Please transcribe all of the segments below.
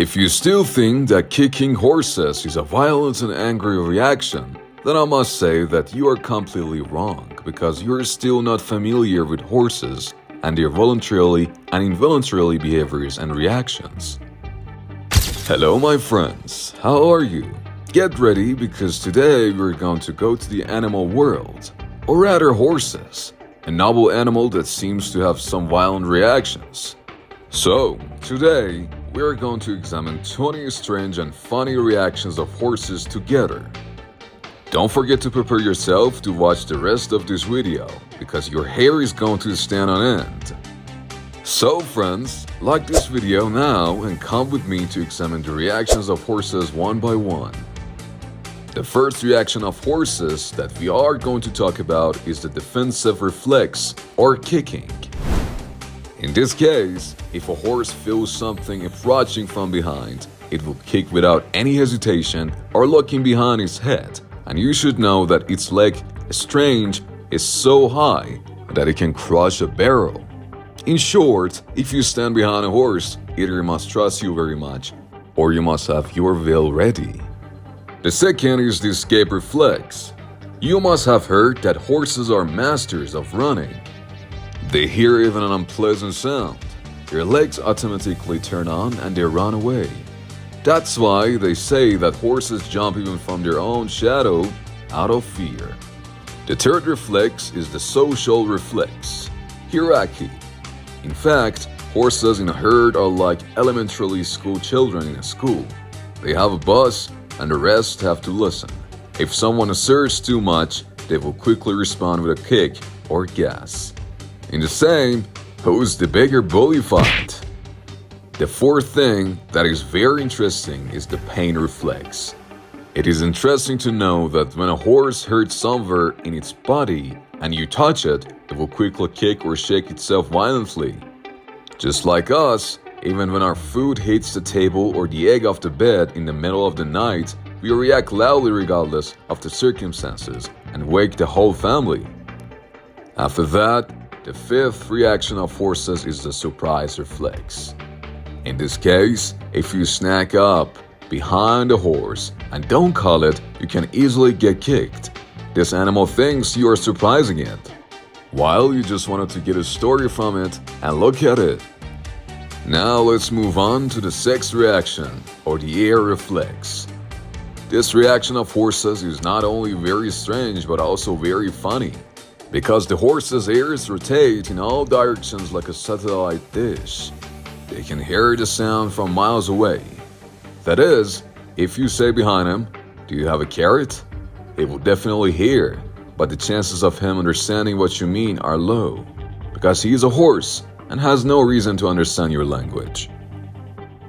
If you still think that kicking horses is a violent and angry reaction, then I must say that you are completely wrong because you are still not familiar with horses and their voluntarily and involuntarily behaviors and reactions. Hello my friends, how are you? Get ready because today we're going to go to the animal world, or rather horses, a noble animal that seems to have some violent reactions. So, today we are going to examine 20 strange and funny reactions of horses together. Don't forget to prepare yourself to watch the rest of this video, because your hair is going to stand on end. So friends, like this video now and come with me to examine the reactions of horses one by one. The first reaction of horses that we are going to talk about is the defensive reflex, or kicking. In this case, if a horse feels something approaching from behind, it will kick without any hesitation or looking behind its head, and you should know that its leg strength is so high that it can crush a barrel. In short, if you stand behind a horse, either he must trust you very much, or you must have your veil ready. The second is the escape reflex. You must have heard that horses are masters of running. They hear even an unpleasant sound, their legs automatically turn on and they run away. That's why they say that horses jump even from their own shadow out of fear. The third reflex is the social reflex, hierarchy. In fact, horses in a herd are like elementary school children in a school. They have a boss and the rest have to listen. If someone asserts too much, they will quickly respond with a kick or gas. In the same, who's the bigger bully fight? The fourth thing that is very interesting is the pain reflex. It is interesting to know that when a horse hurts somewhere in its body and you touch it, it will quickly kick or shake itself violently. Just like us, even when our food hits the table or the egg off the bed in the middle of the night, we react loudly regardless of the circumstances and wake the whole family. After that, the fifth reaction of horses is the surprise reflex. In this case, if you snack up behind a horse and don't call it, you can easily get kicked. This animal thinks you are surprising it, while you just wanted to get a story from it and look at it. Now let's move on to the sixth reaction, or the air reflex. This reaction of horses is not only very strange but also very funny, because the horse's ears rotate in all directions like a satellite dish. They can hear the sound from miles away. That is, if you say behind him, "Do you have a carrot?" He will definitely hear, but the chances of him understanding what you mean are low, because he is a horse and has no reason to understand your language.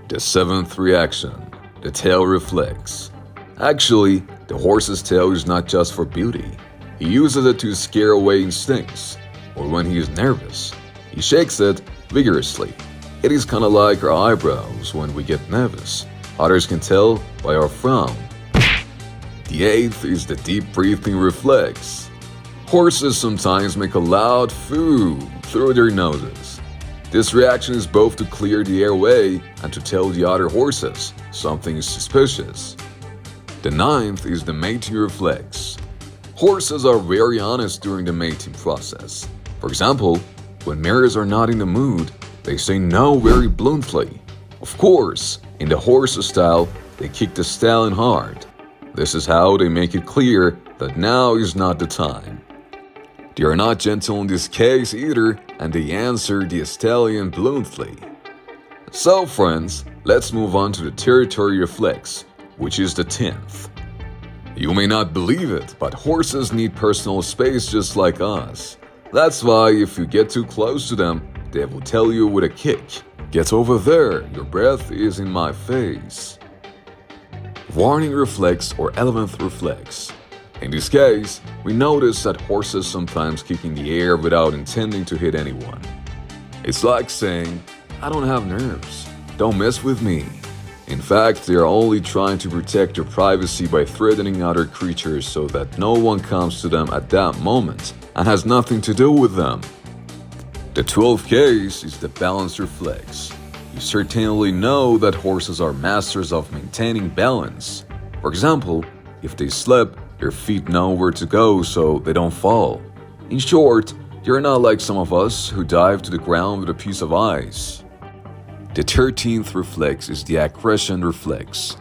The seventh reaction, the tail reflex. Actually, the horse's tail is not just for beauty. He uses it to scare away instincts, or when he is nervous, he shakes it vigorously. It is kinda like our eyebrows when we get nervous. Others can tell by our frown. The eighth is the deep breathing reflex. Horses sometimes make a loud "foo" through their noses. This reaction is both to clear the airway and to tell the other horses something is suspicious. The ninth is the mating reflex. Horses are very honest during the mating process. For example, when mares are not in the mood, they say no very bluntly. Of course, in the horse style, they kick the stallion hard. This is how they make it clear that now is not the time. They are not gentle in this case either, and they answer the stallion bluntly. So friends, let's move on to the territorial reflex, which is the 10th. You may not believe it, but horses need personal space just like us. That's why if you get too close to them, they will tell you with a kick, "Get over there, your breath is in my face." Warning reflex, or 11th reflex. In this case, we notice that horses sometimes kick in the air without intending to hit anyone. It's like saying, "I don't have nerves, don't mess with me." In fact, they are only trying to protect their privacy by threatening other creatures so that no one comes to them at that moment and has nothing to do with them. The 12th case is the balance reflex. You certainly know that horses are masters of maintaining balance. For example, if they slip, their feet know where to go so they don't fall. In short, you're not like some of us who dive to the ground with a piece of ice. The 13th reflex is the aggression reflex.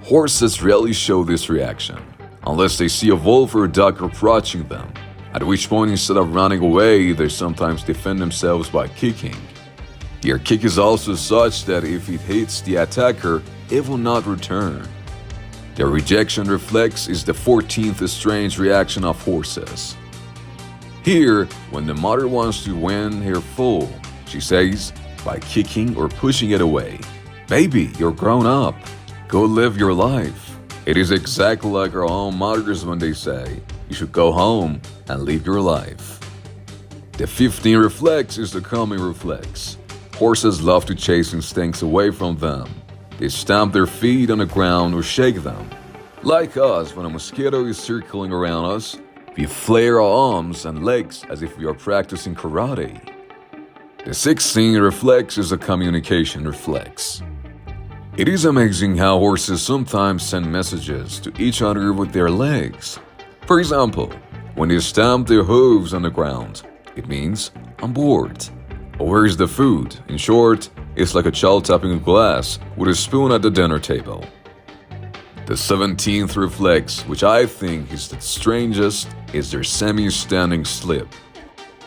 Horses rarely show this reaction, unless they see a wolf or a duck approaching them, at which point instead of running away, they sometimes defend themselves by kicking. Their kick is also such that if it hits the attacker, it will not return. The rejection reflex is the 14th strange reaction of horses. Here, when the mother wants to win her foal, she says, by kicking or pushing it away, "Baby, you're grown up. Go live your life." It is exactly like our own mothers when they say, "You should go home and live your life." The 15th reflex is the calming reflex. Horses love to chase instincts away from them. They stamp their feet on the ground or shake them. Like us, when a mosquito is circling around us, we flare our arms and legs as if we are practicing karate. The 16th reflex is a communication reflex. It is amazing how horses sometimes send messages to each other with their legs. For example, when they stamp their hooves on the ground, it means, "I'm bored." Or "Where's the food?" In short, it's like a child tapping a glass with a spoon at the dinner table. The 17th reflex, which I think is the strangest, is their semi-standing slip.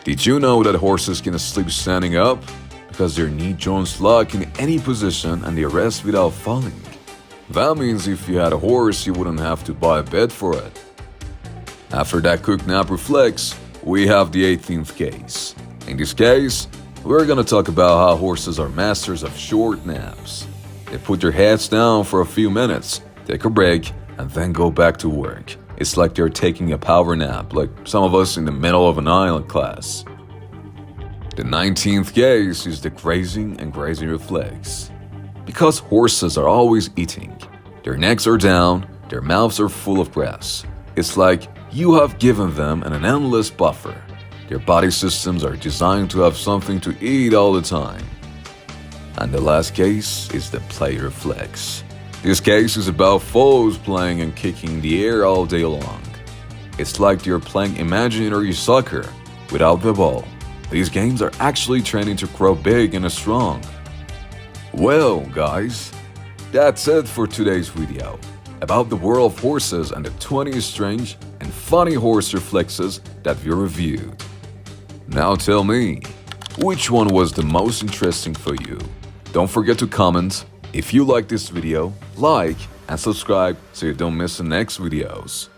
Did you know that horses can sleep standing up? Because their knee joints lock in any position and they rest without falling. That means if you had a horse, you wouldn't have to buy a bed for it. After that quick nap reflex, we have the 18th case. In this case, we're gonna talk about how horses are masters of short naps. They put their heads down for a few minutes, take a break, and then go back to work. It's like they're taking a power nap, like some of us in the middle of an island class. The 19th case is the grazing and grazing reflex. Because horses are always eating, their necks are down, their mouths are full of grass. It's like you have given them an endless buffer. Their body systems are designed to have something to eat all the time. And the last case is the play reflex. This case is about foes playing and kicking in the air all day long. It's like they're playing imaginary soccer without the ball. These games are actually training to grow big and strong. Well, guys, that's it for today's video about the world of horses and the 20 strange and funny horse reflexes that we reviewed. Now tell me, which one was the most interesting for you? Don't forget to comment. If you like this video, like and subscribe so you don't miss the next videos.